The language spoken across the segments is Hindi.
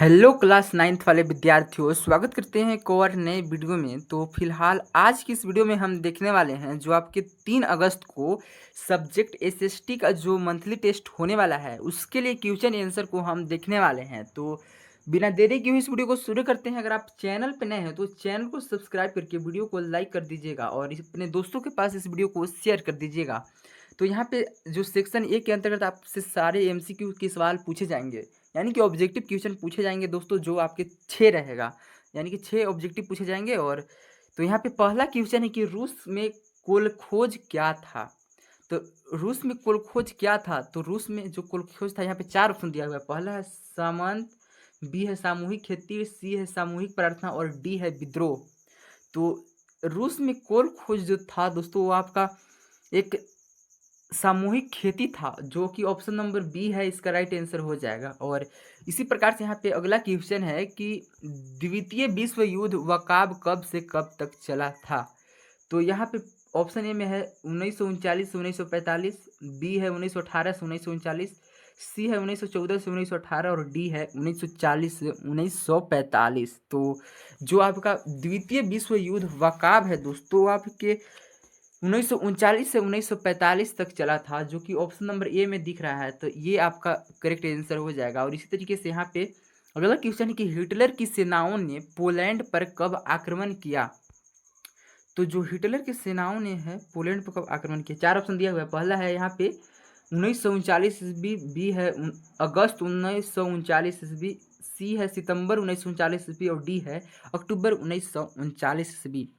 हेलो क्लास नाइन्थ वाले विद्यार्थियों, स्वागत करते हैं एक और नए वीडियो में। तो फिलहाल आज की इस वीडियो में हम देखने वाले हैं जो आपके 3 अगस्त को सब्जेक्ट एसएसटी का जो मंथली टेस्ट होने वाला है उसके लिए क्वेश्चन आंसर को हम देखने वाले हैं। तो बिना देरी के हुए इस वीडियो को शुरू करते हैं। अगर आप चैनल पर नए हैं तो चैनल को सब्सक्राइब करके वीडियो को लाइक कर दीजिएगा और अपने दोस्तों के पास इस वीडियो को शेयर कर दीजिएगा। तो यहाँ पे जो सेक्शन ए के अंतर्गत आपसे सारे एमसीक्यू के सवाल पूछे जाएंगे, यानी कि ऑब्जेक्टिव क्वेश्चन पूछे जाएंगे दोस्तों, जो आपके 6 रहेगा, यानी कि 6 ऑब्जेक्टिव पूछे जाएंगे। और तो यहाँ पे पहला क्वेश्चन है कि रूस में कोलखोज क्या था। तो रूस में कोलखोज क्या था, तो रूस में जो कोलखोज था, यहाँ पे 4 ऑप्शन दिया हुआ है। पहला है सामंत, बी है सामूहिक खेती, सी है सामूहिक प्रार्थना और डी है विद्रोह। तो रूस में कोलखोज जो था दोस्तों वो आपका एक सामूहिक खेती था, जो कि ऑप्शन नंबर बी है, इसका राइट आंसर हो जाएगा। और इसी प्रकार से यहाँ पे अगला क्वेश्चन है कि द्वितीय विश्व युद्ध वकाब कब से कब तक चला था। तो यहाँ पे ऑप्शन ए में है 1939 से 1945, बी है 1918 से 1939, सी है 1914 से 1918 और डी है 1940 से 1945। तो जो आपका द्वितीय विश्व युद्ध वकाब है दोस्तों, आपके 1939 से 1945 तक चला था, जो कि ऑप्शन नंबर ए में दिख रहा है। तो ये आपका करेक्ट आंसर हो जाएगा। और इसी तरीके से यहाँ पे अगला क्वेश्चन है कि हिटलर की सेनाओं ने पोलैंड पर कब आक्रमण किया। तो जो हिटलर की सेनाओं ने है पोलैंड पर कब आक्रमण किया, 4 ऑप्शन दिया हुआ है। पहला है यहाँ पे 1939 ईस्वी, बी है अगस्त 1939 ईस्वी, सी है सितंबर 1939 ईस्वी और डी है अक्टूबर 1939 ईस्वी।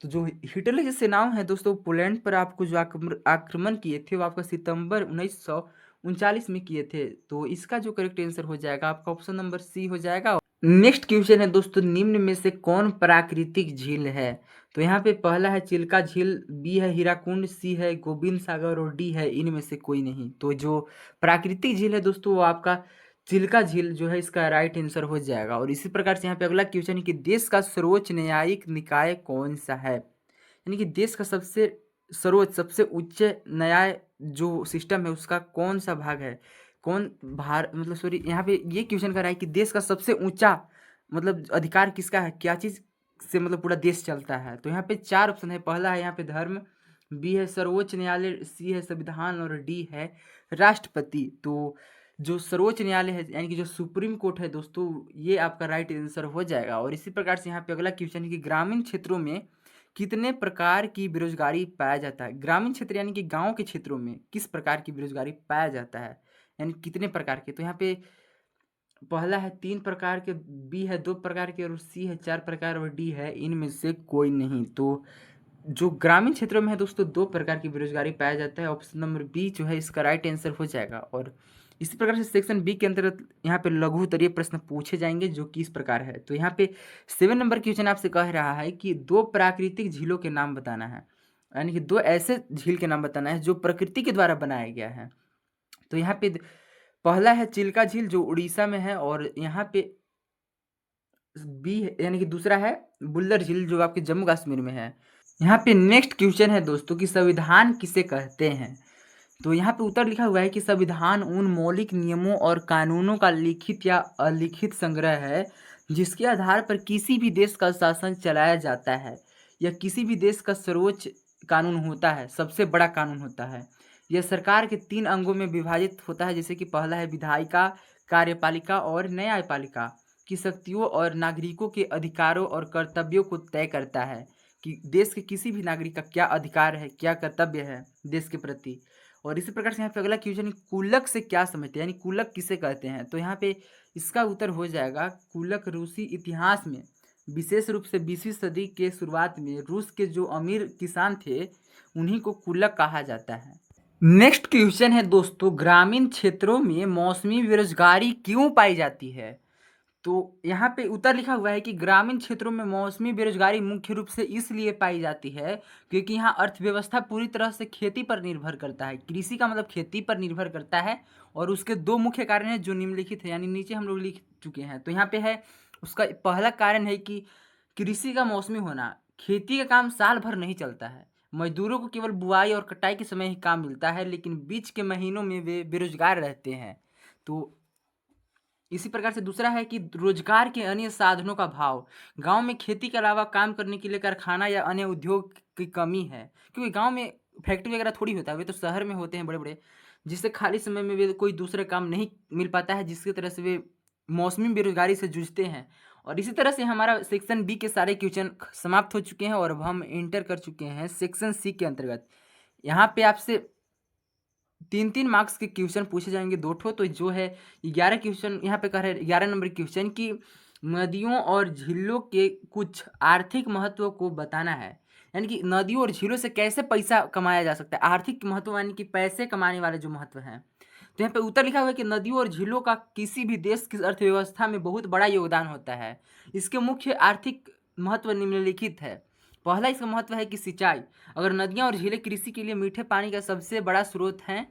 तो जो हिटलर की सेनाओं हैं दोस्तों पोलैंड पर आपको जो आक्रमण किए थे वो आपका सितंबर 1939 में किए थे। तो इसका जो करेक्ट आंसर हो जाएगा आपका ऑप्शन नंबर सी हो जाएगा। नेक्स्ट क्वेश्चन है दोस्तों, निम्न में से कौन प्राकृतिक झील है। तो यहाँ पे पहला है चिल्का झील, बी है हीराकुंड, सी है गोविंद सागर और डी है इनमें से कोई नहीं। तो जो प्राकृतिक झील है दोस्तों वो आपका चिल्का झील जो है, इसका राइट आंसर हो जाएगा। और इसी प्रकार से यहाँ पे अगला क्वेश्चन है कि देश का सर्वोच्च न्यायिक निकाय कौन सा है, यानी कि देश का सबसे सर्वोच्च सबसे उच्च न्याय जो सिस्टम है उसका कौन सा भाग है, कौन भार मतलब सॉरी, यहाँ पे ये क्वेश्चन कर रहा है कि देश का सबसे ऊंचा मतलब अधिकार किसका है, क्या चीज से मतलब पूरा देश चलता है। तो यहाँ पे 4 ऑप्शन है। पहला है यहाँ पे धर्म, बी है सर्वोच्च न्यायालय, सी है संविधान और डी है राष्ट्रपति। तो जो सर्वोच्च न्यायालय है यानी कि जो सुप्रीम कोर्ट है दोस्तों, ये आपका राइट आंसर हो जाएगा। और इसी प्रकार से यहाँ पे अगला क्वेश्चन है कि ग्रामीण क्षेत्रों में कितने प्रकार की बेरोजगारी पाया जाता है। ग्रामीण क्षेत्र यानी कि गांव के क्षेत्रों में किस प्रकार की बेरोजगारी पाया जाता है, यानी कितने प्रकार के। तो यहाँ पे पहला है 3 प्रकार के, बी है 2 प्रकार के और सी है 4 प्रकार और डी है इनमें से कोई नहीं। तो जो ग्रामीण क्षेत्रों में है दोस्तों 2 प्रकार की बेरोजगारी पाया जाता है। ऑप्शन नंबर बी जो है इसका राइट आंसर हो जाएगा। और इसी प्रकार से सेक्शन बी के अंतर्गत यहाँ पे लघु उत्तरीय प्रश्न पूछे जाएंगे जो कि इस प्रकार है। तो यहाँ पे 7 नंबर क्वेश्चन आपसे कह रहा है कि 2 प्राकृतिक झीलों के नाम बताना है, यानी कि 2 ऐसे झील के नाम बताना है जो प्रकृति के द्वारा बनाया गया है। तो यहाँ पे पहला है चिल्का झील जो उड़ीसा में है, और यहाँ पे बी यानी कि दूसरा है बुल्लर झील जो आपके जम्मू कश्मीर में है। यहाँ पे नेक्स्ट क्वेश्चन है दोस्तों कि संविधान किसे कहते हैं। तो यहाँ पे उत्तर लिखा हुआ है कि संविधान उन मौलिक नियमों और कानूनों का लिखित या अलिखित संग्रह है जिसके आधार पर किसी भी देश का शासन चलाया जाता है। यह किसी भी देश का सर्वोच्च कानून होता है, सबसे बड़ा कानून होता है। यह सरकार के 3 अंगों में विभाजित होता है, जैसे कि पहला है विधायिका, कार्यपालिका और न्यायपालिका की शक्तियों और नागरिकों के अधिकारों और कर्तव्यों को तय करता है कि देश के किसी भी नागरिक का क्या अधिकार है, क्या कर्तव्य है देश के प्रति। और इसी प्रकार से यहाँ पे अगला क्वेश्चन है कुलक से क्या समझते हैं, यानी कुलक किसे कहते हैं। तो यहाँ पे इसका उत्तर हो जाएगा कुलक रूसी इतिहास में, विशेष रूप से 20वीं सदी के शुरुआत में रूस के जो अमीर किसान थे उन्हीं को कुलक कहा जाता है। नेक्स्ट क्वेश्चन है दोस्तों, ग्रामीण क्षेत्रों में मौसमी बेरोजगारी क्यों पाई जाती है। तो यहाँ पे उत्तर लिखा हुआ है कि ग्रामीण क्षेत्रों में मौसमी बेरोजगारी मुख्य रूप से इसलिए पाई जाती है क्योंकि यहाँ अर्थव्यवस्था पूरी तरह से खेती पर निर्भर करता है। कृषि का मतलब खेती पर निर्भर करता है, और उसके 2 मुख्य कारण हैं जो निम्नलिखित है, यानी नीचे हम लोग लिख चुके हैं। तो यहाँ पे है उसका पहला कारण है कि कृषि का मौसमी होना। खेती का काम साल भर नहीं चलता है, मजदूरों को केवल बुआई और कटाई के समय ही काम मिलता है, लेकिन बीच के महीनों में वे बेरोजगार रहते हैं। तो इसी प्रकार से दूसरा है कि रोजगार के अन्य साधनों का भाव। गांव में खेती के अलावा काम करने के लिए कारखाना या अन्य उद्योग की कमी है, क्योंकि गांव में फैक्ट्री वगैरह थोड़ी होता है, वे तो शहर में होते हैं बड़े बड़े, जिससे खाली समय में वे कोई दूसरा काम नहीं मिल पाता है, जिसकी तरह से वे मौसमी बेरोजगारी से जूझते हैं। और इसी तरह से हमारा सेक्शन बी के सारे क्वेश्चन समाप्त हो चुके हैं और अब हम एंटर कर चुके हैं सेक्शन सी के अंतर्गत। यहाँ पे आपसे 3-3 मार्क्स के क्वेश्चन पूछे जाएंगे, 2 ठो, तो जो है 11 क्वेश्चन यहाँ पे कह रहे हैं। 11 नंबर क्वेश्चन की नदियों और झीलों के कुछ आर्थिक महत्व को बताना है, यानी कि नदियों और झीलों से कैसे पैसा कमाया जा सकता है। आर्थिक महत्व यानी कि पैसे कमाने वाले जो महत्व हैं, तो यहाँ पे उत्तर लिखा हुआ है कि नदियों और झीलों का किसी भी देश की अर्थव्यवस्था में बहुत बड़ा योगदान होता है। इसके मुख्य आर्थिक महत्व निम्नलिखित है। पहला इसका महत्व है कि सिंचाई। अगर नदियाँ और झीलें कृषि के लिए मीठे पानी का सबसे बड़ा स्रोत हैं,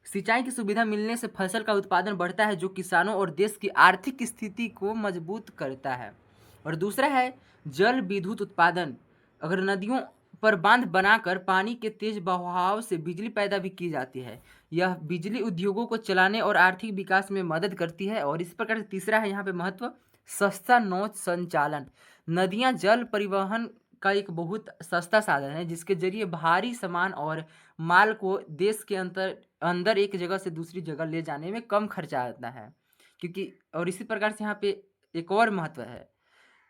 सिंचाई की सुविधा मिलने से फसल का उत्पादन बढ़ता है, जो किसानों और देश की आर्थिक स्थिति को मजबूत करता है। और दूसरा है जल विद्युत उत्पादन। अगर नदियों पर बांध बनाकर पानी के तेज बहाव से बिजली पैदा भी की जाती है, यह बिजली उद्योगों को चलाने और आर्थिक विकास में मदद करती है। और इस प्रकार से तीसरा है यहाँ पे महत्व सस्ता नौ संचालन। नदियाँ जल परिवहन का एक बहुत सस्ता साधन है, जिसके जरिए भारी सामान और माल को देश के अंदर एक जगह से दूसरी जगह ले जाने में कम खर्चा आता है, क्योंकि और इसी प्रकार से यहाँ पे एक और महत्व है,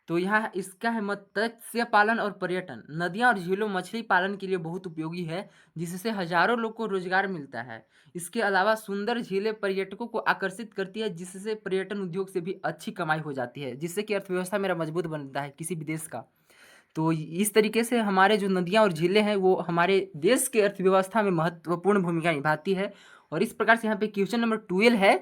तो यहाँ इसका है मत्स्य पालन और पर्यटन। नदियाँ और झीलों मछली पालन के लिए बहुत उपयोगी है, जिससे हजारों लोग को रोजगार मिलता है। इसके अलावा सुंदर झीलें पर्यटकों को आकर्षित करती है, जिससे पर्यटन उद्योग से भी अच्छी कमाई हो जाती है, जिससे कि अर्थव्यवस्था मेरा मजबूत बनता है किसी भी देश का। तो इस तरीके से हमारे जो नदियाँ और झीलें हैं वो हमारे देश के अर्थव्यवस्था में महत्वपूर्ण भूमिका निभाती है। और इस प्रकार से यहाँ पे क्वेश्चन नंबर 12 है,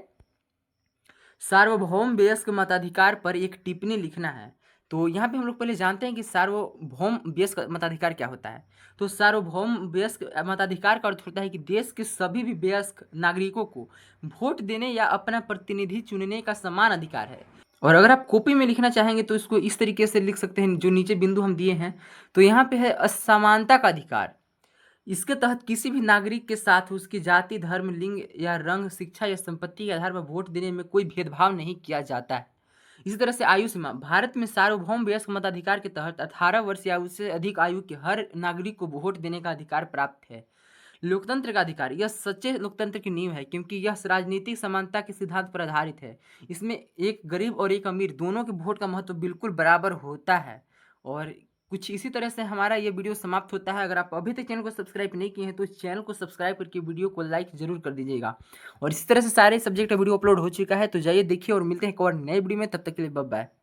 सार्वभौम वयस्क मताधिकार पर एक टिप्पणी लिखना है। तो यहाँ पे हम लोग पहले जानते हैं कि सार्वभौम वयस्क मताधिकार क्या होता है। तो सार्वभौम वयस्क मताधिकार का अर्थ होता है कि देश के सभी भी वयस्क नागरिकों को वोट देने या अपना प्रतिनिधि चुनने का समान अधिकार है। और अगर आप कॉपी में लिखना चाहेंगे तो इसको इस तरीके से लिख सकते हैं, जो नीचे बिंदु हम दिए हैं। तो यहाँ पे है असमानता का अधिकार। इसके तहत किसी भी नागरिक के साथ उसकी जाति, धर्म, लिंग या रंग, शिक्षा या संपत्ति के आधार पर वोट देने में कोई भेदभाव नहीं किया जाता है। इसी तरह से आयु सीमा। भारत में सार्वभौम वयस्क मताधिकार के तहत 18 वर्ष या उससे अधिक आयु के हर नागरिक को वोट देने का अधिकार प्राप्त है। लोकतंत्र का अधिकार। यह सच्चे लोकतंत्र की नींव है, क्योंकि यह राजनीतिक समानता के सिद्धांत पर आधारित है। इसमें एक गरीब और एक अमीर दोनों के वोट का महत्व बिल्कुल बराबर होता है। और कुछ इसी तरह से हमारा ये वीडियो समाप्त होता है। अगर आप अभी तक चैनल को सब्सक्राइब नहीं किए हैं तो इस चैनल को सब्सक्राइब करके वीडियो को लाइक जरूर कर दीजिएगा। और इसी तरह से सारे सब्जेक्ट का वीडियो अपलोड हो चुका है, तो जाइए देखिए और मिलते हैं एक और नए वीडियो में। तब तक के लिए बाय बाय।